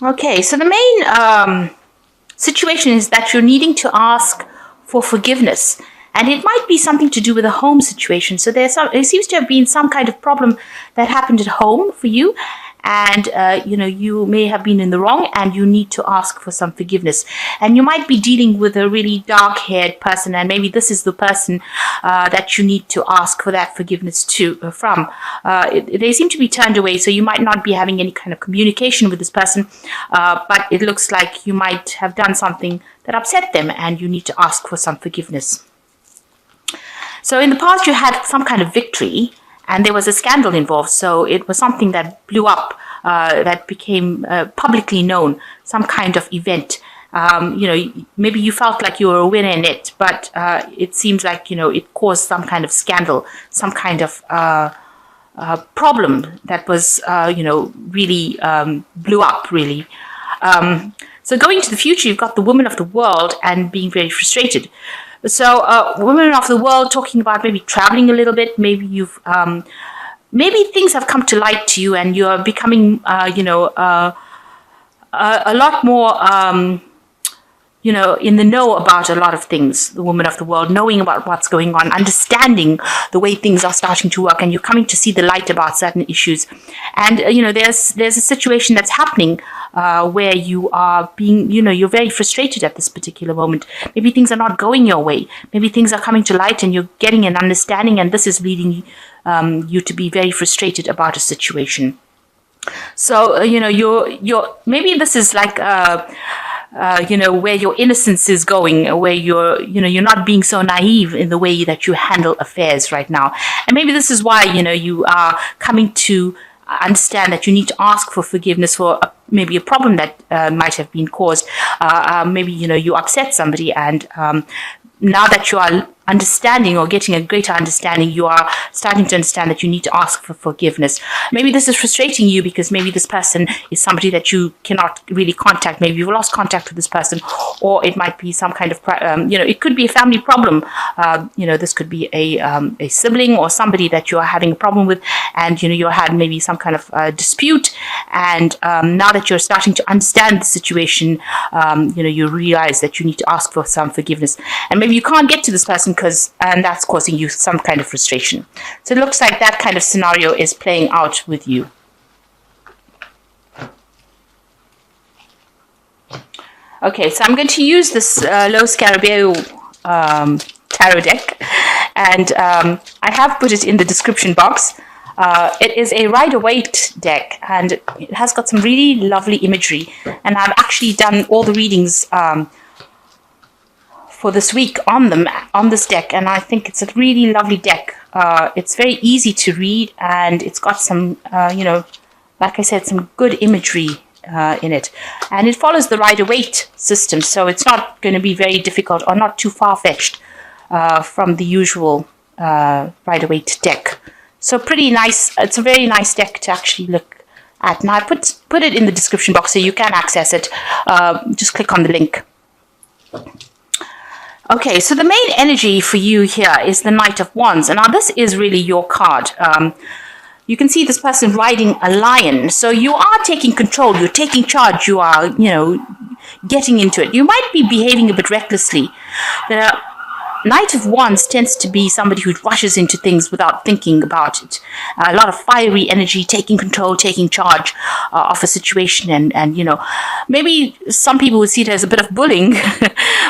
Okay, so the main situation is that you're needing to ask for forgiveness. And it might be something to do with a home situation. So there seems to have been some kind of problem that happened at home for you. And, you may have been in the wrong and you need to ask for some forgiveness. And you might be dealing with a really dark haired person. And maybe this is the person that you need to ask for that forgiveness from. They seem to be turned away. So you might not be having any kind of communication with this person. But it looks like you might have done something that upset them and you need to ask for some forgiveness. So in the past, you had some kind of victory, and there was a scandal involved. So it was something that blew up, that became publicly known, some kind of event. Maybe you felt like you were a winner in it, but it seems like, it caused some kind of scandal, some kind of problem that was, really blew up, really. So going to the future, you've got the woman of the world and being very frustrated. So, women of the world talking about maybe traveling a little bit. Maybe maybe things have come to light to you, and you're becoming, a lot more, in the know about a lot of things. The woman of the world, knowing about what's going on, understanding the way things are starting to work, and you're coming to see the light about certain issues. And there's a situation that's happening. Where you are being, you're very frustrated at this particular moment. Maybe things are not going your way. Maybe things are coming to light and you're getting an understanding, and this is leading you to be very frustrated about a situation. So, you're maybe this is like, where your innocence is going, where you're not being so naive in the way that you handle affairs right now. And maybe this is why, you are coming to understand that you need to ask for forgiveness for maybe a problem that might have been caused. Maybe, you upset somebody, and now that you are understanding or getting a greater understanding, you are starting to understand that you need to ask for forgiveness. Maybe this is frustrating you because maybe this person is somebody that you cannot really contact. Maybe you've lost contact with this person, or it might be some kind of, it could be a family problem. This could be a sibling or somebody that you are having a problem with, and, you had maybe some kind of dispute. And now that you're starting to understand the situation, you realize that you need to ask for some forgiveness. And maybe you can't get to this person and that's causing you some kind of frustration. So it looks like that kind of scenario is playing out with you. Okay, so I'm going to use this Lo Scarabeo tarot deck, and I have put it in the description box. It is a Rider-Waite deck, and it has got some really lovely imagery, and I've actually done all the readings for this week on this deck, and I think it's a really lovely deck. It's very easy to read, and it's got some, like I said, some good imagery in it. And it follows the Rider-Waite system, so it's not going to be very difficult or not too far-fetched from the usual Rider-Waite deck. So pretty nice. It's a very nice deck to actually look at. Now I put it in the description box so you can access it. Just click on the link. Okay, so the main energy for you here is the Knight of Wands. And now this is really your card. You can see this person riding a lion. So you are taking control. You're taking charge. You are, getting into it. You might be behaving a bit recklessly. The Knight of Wands tends to be somebody who rushes into things without thinking about it. A lot of fiery energy, taking control, taking charge of a situation. And maybe some people would see it as a bit of bullying,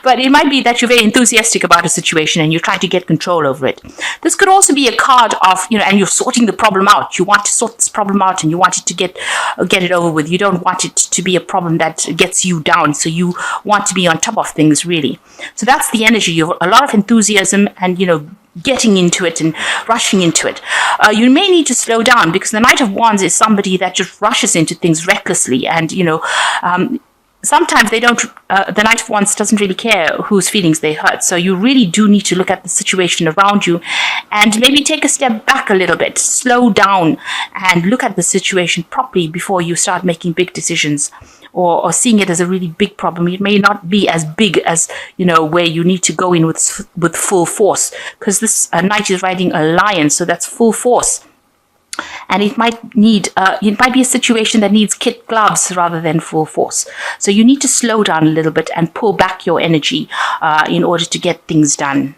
but it might be that you're very enthusiastic about a situation and you're trying to get control over it. This could also be a card of, and you're sorting the problem out. You want to sort this problem out and you want it to get it over with. You don't want it to be a problem that gets you down. So you want to be on top of things, really. So that's the energy of a lot of enthusiasm and, getting into it and rushing into it. You may need to slow down because the Knight of Wands is somebody that just rushes into things recklessly, and sometimes they don't. The Knight of Wands doesn't really care whose feelings they hurt. So you really do need to look at the situation around you, and maybe take a step back a little bit, slow down, and look at the situation properly before you start making big decisions. Or seeing it as a really big problem. It may not be as big as, where you need to go in with full force. Because this knight is riding a lion, so that's full force. And it might be a situation that needs kid gloves rather than full force. So you need to slow down a little bit and pull back your energy in order to get things done.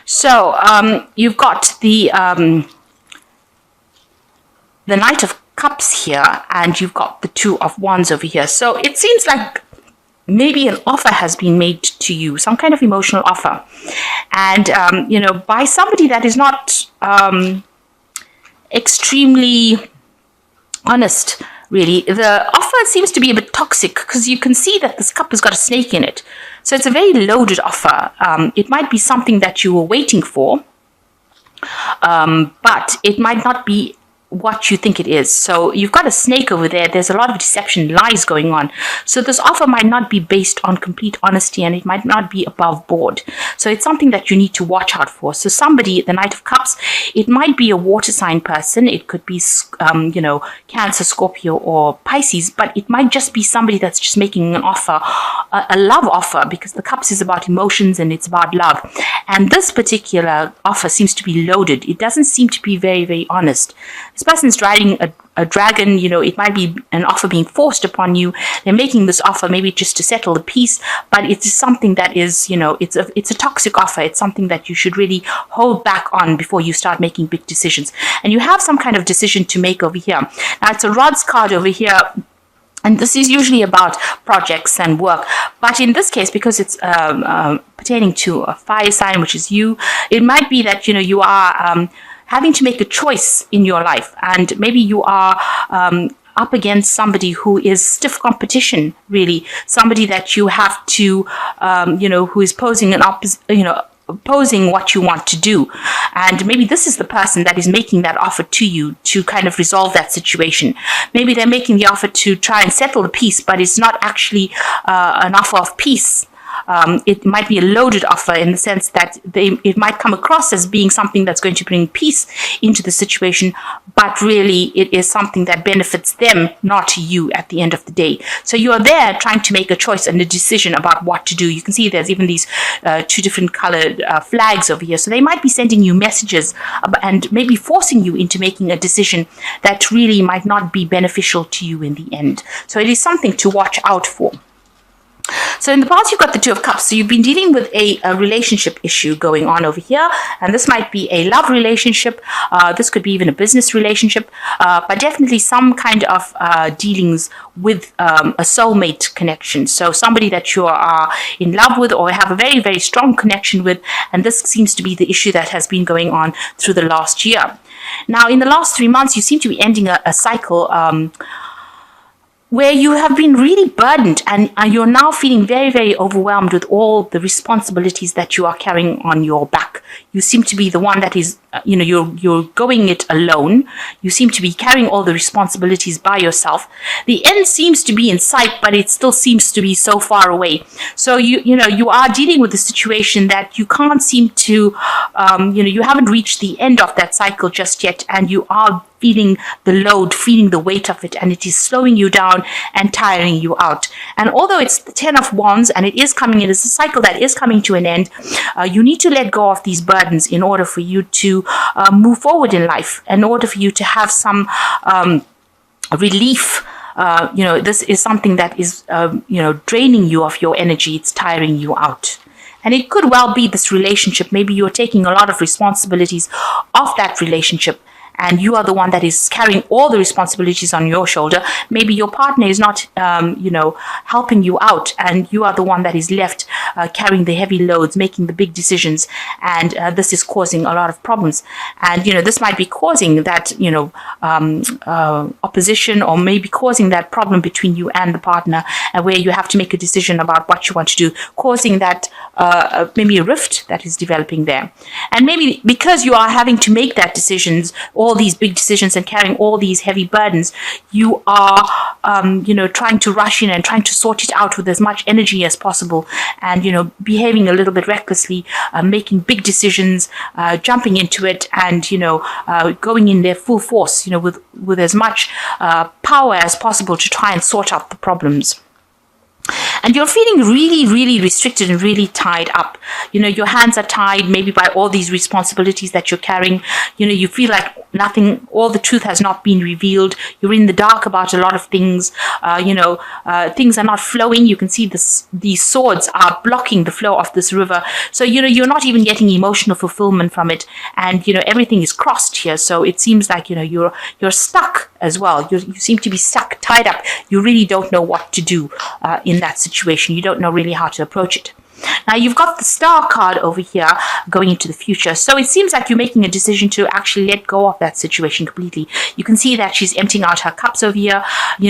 So you've got the Knight of Cups here, and you've got the Two of Wands over here. So it seems like maybe an offer has been made to you, some kind of emotional offer, and by somebody that is not extremely honest. Really, the offer seems to be a bit toxic because you can see that this cup has got a snake in it. So it's a very loaded offer. It might be something that you were waiting for, but it might not be what you think it is. So you've got a snake over there. There's a lot of deception, lies going on. So this offer might not be based on complete honesty, and it might not be above board. So it's something that you need to watch out for. So somebody, the Knight of Cups, it might be a water sign person. It could be, Cancer, Scorpio, or Pisces, but it might just be somebody that's just making an offer, a love offer, because the Cups is about emotions and it's about love. And this particular offer seems to be loaded. It doesn't seem to be very, very honest. This person's riding a dragon. It might be an offer being forced upon you. They're making this offer maybe just to settle the peace, but it's something that is, it's a toxic offer. It's something that you should really hold back on before you start making big decisions. And you have some kind of decision to make over here. Now, it's a Rods card over here. And this is usually about projects and work. But in this case, because it's pertaining to a fire sign, which is you, it might be that, you are having to make a choice in your life. And maybe you are up against somebody who is stiff competition, really. Somebody that you have to, who is posing opposing what you want to do. And maybe this is the person that is making that offer to you to kind of resolve that situation. Maybe they're making the offer to try and settle the peace, but it's not actually an offer of peace. It might be a loaded offer in the sense that it might come across as being something that's going to bring peace into the situation, but really it is something that benefits them, not you at the end of the day. So you are there trying to make a choice and a decision about what to do. You can see there's even these two different colored flags over here. So they might be sending you messages and maybe forcing you into making a decision that really might not be beneficial to you in the end. So it is something to watch out for. So in the past, you've got the Two of Cups. So you've been dealing with a relationship issue going on over here. And this might be a love relationship. This could be even a business relationship. But definitely some kind of dealings with a soulmate connection. So somebody that you are in love with or have a very, very strong connection with. And this seems to be the issue that has been going on through the last year. Now, in the last 3 months, you seem to be ending a cycle where you have been really burdened and you're now feeling very, very overwhelmed with all the responsibilities that you are carrying on your back. You seem to be the one that is, you're going it alone. You seem to be carrying all the responsibilities by yourself. The end seems to be in sight, but it still seems to be so far away. So you are dealing with a situation that you can't seem to, you haven't reached the end of that cycle just yet, and you are feeling the load, feeling the weight of it, and it is slowing you down and tiring you out. And although it's the 10 of Wands and it is coming in, it's a cycle that is coming to an end, you need to let go of these burdens in order for you to move forward in life, in order for you to have some relief. This is something that is, draining you of your energy. It's tiring you out. And it could well be this relationship. Maybe you're taking a lot of responsibilities of that relationship, and you are the one that is carrying all the responsibilities on your shoulder. Maybe your partner is not, helping you out, and you are the one that is left carrying the heavy loads, making the big decisions, and this is causing a lot of problems. And, this might be causing that, opposition, or maybe causing that problem between you and the partner, where you have to make a decision about what you want to do, causing that maybe a rift that is developing there. And maybe because you are having to make that decisions, all these big decisions, and carrying all these heavy burdens, you are, trying to rush in and trying to sort it out with as much energy as possible, and, behaving a little bit recklessly, making big decisions, jumping into it, and, going in there full force, with as much power as possible to try and sort out the problems. and you're feeling really, really restricted and really tied up. Your hands are tied maybe by all these responsibilities that you're carrying. You feel like nothing, all the truth has not been revealed. You're in the dark about a lot of things. Things are not flowing. You can see these swords are blocking the flow of this river. So, you're not even getting emotional fulfillment from it. And, everything is crossed here. So it seems like, you're stuck as well. You seem to be stuck, tied up. You really don't know what to do in that situation. You don't know really how to approach it. Now, you've got the Star card over here going into the future. So it seems like you're making a decision to actually let go of that situation completely. You can see that she's emptying out her cups over here,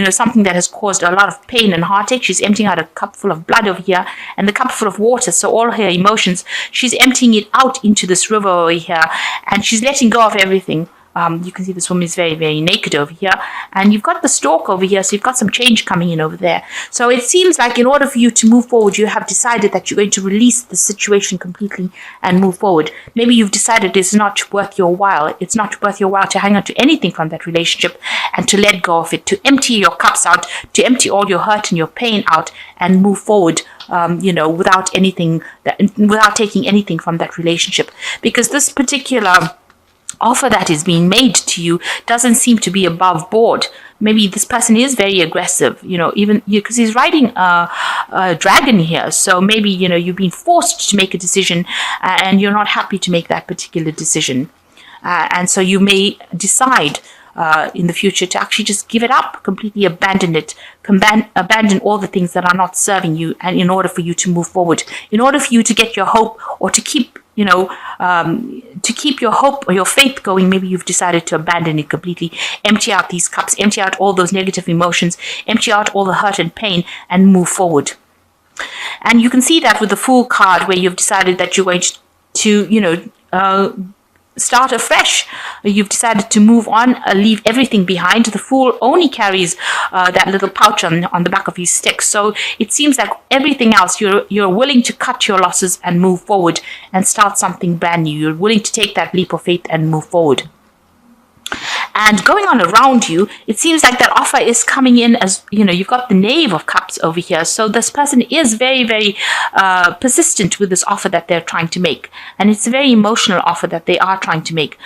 something that has caused a lot of pain and heartache. She's emptying out a cup full of blood over here and the cup full of water. So all her emotions, she's emptying it out into this river over here, and she's letting go of everything. You can see this woman is very, very naked over here. And you've got the Stork over here, so you've got some change coming in over there. So it seems like in order for you to move forward, you have decided that you're going to release the situation completely and move forward. Maybe you've decided it's not worth your while. It's not worth your while to hang on to anything from that relationship and to let go of it, to empty your cups out, to empty all your hurt and your pain out and move forward. Without taking anything from that relationship. Because this particular offer that is being made to you doesn't seem to be above board. Maybe this person is very aggressive, even because he's riding a dragon here. So maybe, you've been forced to make a decision and you're not happy to make that particular decision. And so you may decide in the future to actually just give it up, completely abandon it, abandon all the things that are not serving you, and in order for you to move forward, in order for you to get your hope or to keep to keep your hope or your faith going, maybe you've decided to abandon it completely, empty out these cups, empty out all those negative emotions, empty out all the hurt and pain, and move forward. And you can see that with the Fool card, where you've decided that you're going to start afresh. You've decided to move on, leave everything behind. The Fool only carries that little pouch on the back of his stick. So it seems like everything else, you're willing to cut your losses and move forward and start something brand new. You're willing to take that leap of faith and move forward. And going on around you, it seems like that offer is coming in as, you've got the Knave of Cups over here. So this person is very, very persistent with this offer that they're trying to make. And it's a very emotional offer that they are trying to make.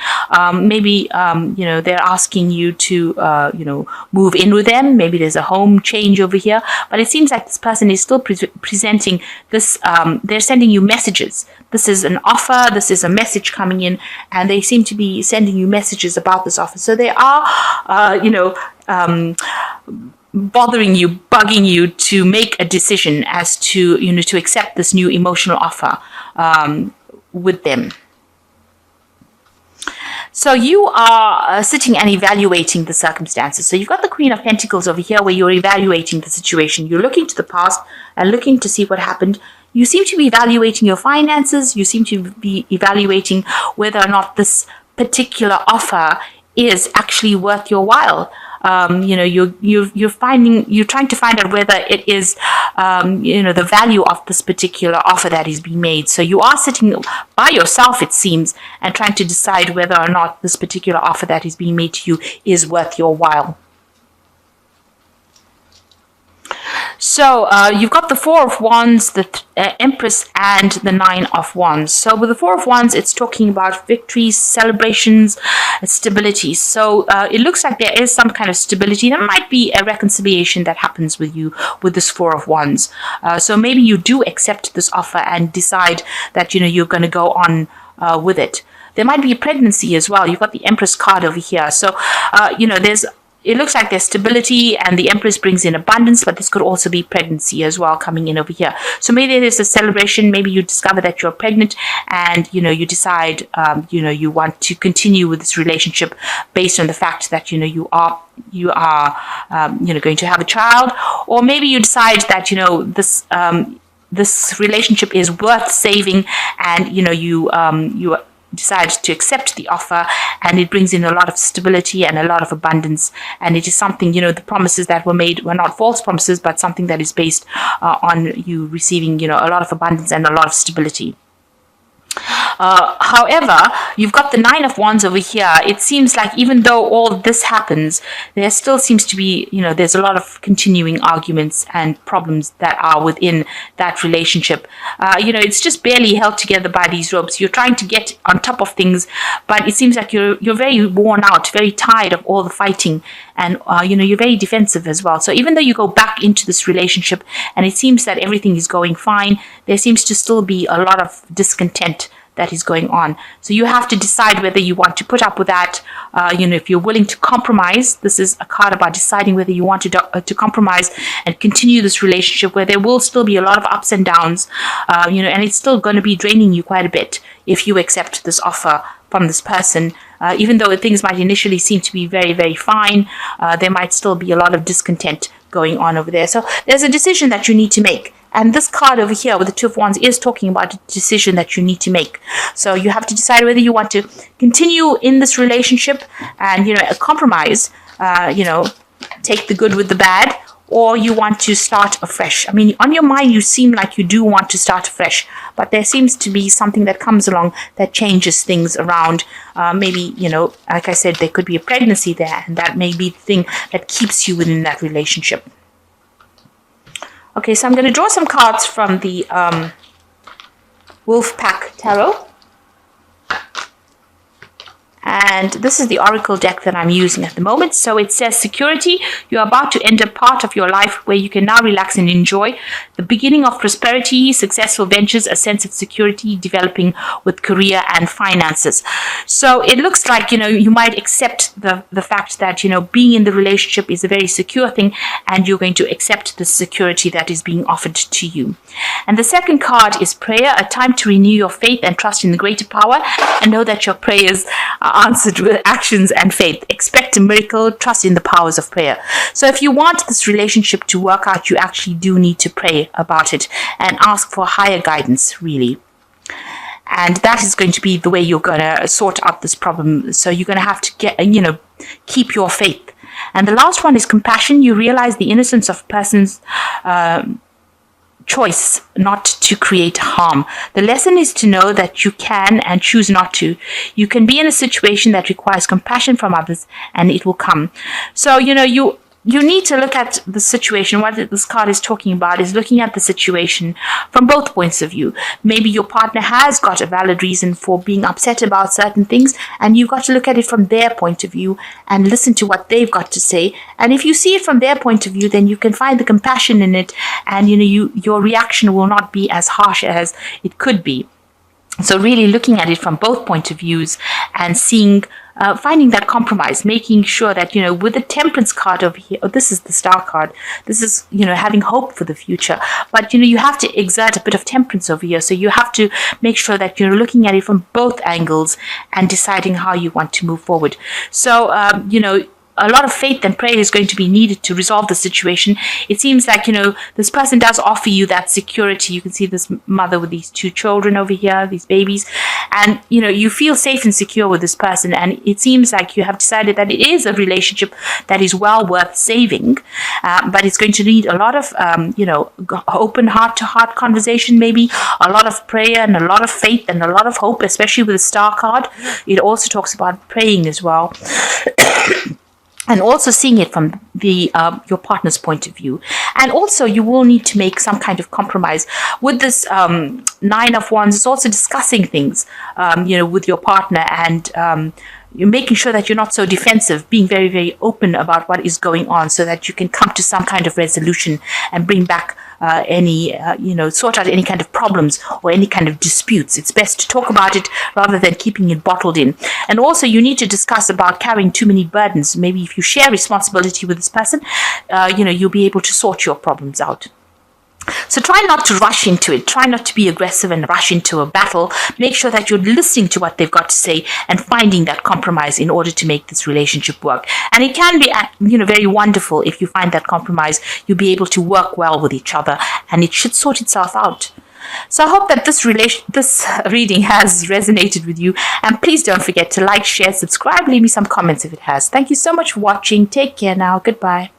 Maybe, they're asking you to, move in with them. Maybe there's a home change over here. But it seems like this person is still presenting this, they're sending you messages. This is an offer, this is a message coming in, and they seem to be sending you messages about this offer. So they are, bothering you, bugging you to make a decision as to, to accept this new emotional offer with them. So you are sitting and evaluating the circumstances. So you've got the Queen of Pentacles over here, where you're evaluating the situation. You're looking to the past and looking to see what happened. You seem to be evaluating your finances. You seem to be evaluating whether or not this particular offer is actually worth your while. You're trying to find out whether it is, the value of this particular offer that is being made. So you are sitting by yourself, it seems, and trying to decide whether or not this particular offer that is being made to you is worth your while. So you've got the Four of Wands, the Empress, and the Nine of Wands. So with the Four of Wands, it's talking about victories, celebrations, stability. So it looks like there is some kind of stability. There might be a reconciliation that happens with you with this Four of Wands. So maybe you do accept this offer and decide that, you're going to go on with it. There might be a pregnancy as well. You've got the Empress card over here. So, it looks like there's stability, and the Empress brings in abundance, but this could also be pregnancy as well coming in over here. So maybe there's a celebration. Maybe you discover that you're pregnant, and you decide you want to continue with this relationship based on the fact that you are going to have a child. Or maybe you decide that this relationship is worth saving, and you decide to accept the offer, and it brings in a lot of stability and a lot of abundance, and it is something, the promises that were made were not false promises, but something that is based on you receiving a lot of abundance and a lot of stability. However, you've got the Nine of Wands over here. It seems like even though all this happens, there still seems to be, there's a lot of continuing arguments and problems that are within that relationship. It's just barely held together by these ropes. You're trying to get on top of things, but it seems like you're very worn out, very tired of all the fighting, and you're very defensive as well. So even though you go back into this relationship and it seems that everything is going fine, there seems to still be a lot of discontent that is going on. So you have to decide whether you want to put up with that. If you're willing to compromise. This is a card about deciding whether you want to compromise and continue this relationship where there will still be a lot of ups and downs, and it's still going to be draining you quite a bit if you accept this offer from this person. Even though things might initially seem to be very, very fine, there might still be a lot of discontent going on over there. So there's a decision that you need to make. And this card over here with the Two of Wands is talking about a decision that you need to make. So you have to decide whether you want to continue in this relationship and, a compromise, take the good with the bad, or you want to start afresh. I mean, on your mind, you seem like you do want to start afresh, but there seems to be something that comes along that changes things around. Maybe, like I said, there could be a pregnancy there, and that may be the thing that keeps you within that relationship. Okay, so I'm going to draw some cards from the Wolf Pack Tarot. And this is the Oracle deck that I'm using at the moment. So it says, security, you're about to enter part of your life where you can now relax and enjoy the beginning of prosperity, successful ventures, a sense of security developing with career and finances. So it looks like, you might accept the fact that, being in the relationship is a very secure thing, and you're going to accept the security that is being offered to you. And the second card is prayer, a time to renew your faith and trust in the greater power, and know that your prayers are answered with actions and faith. Expect a miracle, trust in the powers of prayer. So if you want this relationship to work out, you actually do need to pray about it and ask for higher guidance, really. And that is going to be the way you're going to sort out this problem. So you're going to have to keep your faith. And the last one is compassion. You realize the innocence of persons choice not to create harm. The lesson is to know that you can and choose not to. You can be in a situation that requires compassion from others, and it will come. So, you need to look at the situation. What this card is talking about is looking at the situation from both points of view. Maybe your partner has got a valid reason for being upset about certain things, and you've got to look at it from their point of view and listen to what they've got to say. And if you see it from their point of view, then you can find the compassion in it, and your reaction will not be as harsh as it could be. So really looking at it from both point of views and finding that compromise, making sure that, with the Temperance card over here, this is the Star card. This is, having hope for the future. But, you have to exert a bit of temperance over here. So you have to make sure that you're looking at it from both angles and deciding how you want to move forward. So, a lot of faith and prayer is going to be needed to resolve the situation. It seems like, this person does offer you that security. You can see this mother with these two children over here, these babies. And, you feel safe and secure with this person. And it seems like you have decided that it is a relationship that is well worth saving. But it's going to need a lot of, open heart-to-heart conversation, maybe a lot of prayer and a lot of faith and a lot of hope, especially with the Star card. It also talks about praying as well. And also seeing it from your partner's point of view. And also you will need to make some kind of compromise. With this Nine of Wands, it's also discussing things, with your partner, and you're making sure that you're not so defensive, being very, very open about what is going on so that you can come to some kind of resolution and bring back sort out any kind of problems or any kind of disputes. It's best to talk about it rather than keeping it bottled in. And also you need to discuss about carrying too many burdens. Maybe if you share responsibility with this person, you'll be able to sort your problems out. So try not to rush into it. Try not to be aggressive and rush into a battle. Make sure that you're listening to what they've got to say and finding that compromise in order to make this relationship work. And it can be, very wonderful if you find that compromise. You'll be able to work well with each other, and it should sort itself out. So I hope that this reading has resonated with you. And please don't forget to like, share, subscribe, leave me some comments if it has. Thank you so much for watching. Take care now. Goodbye.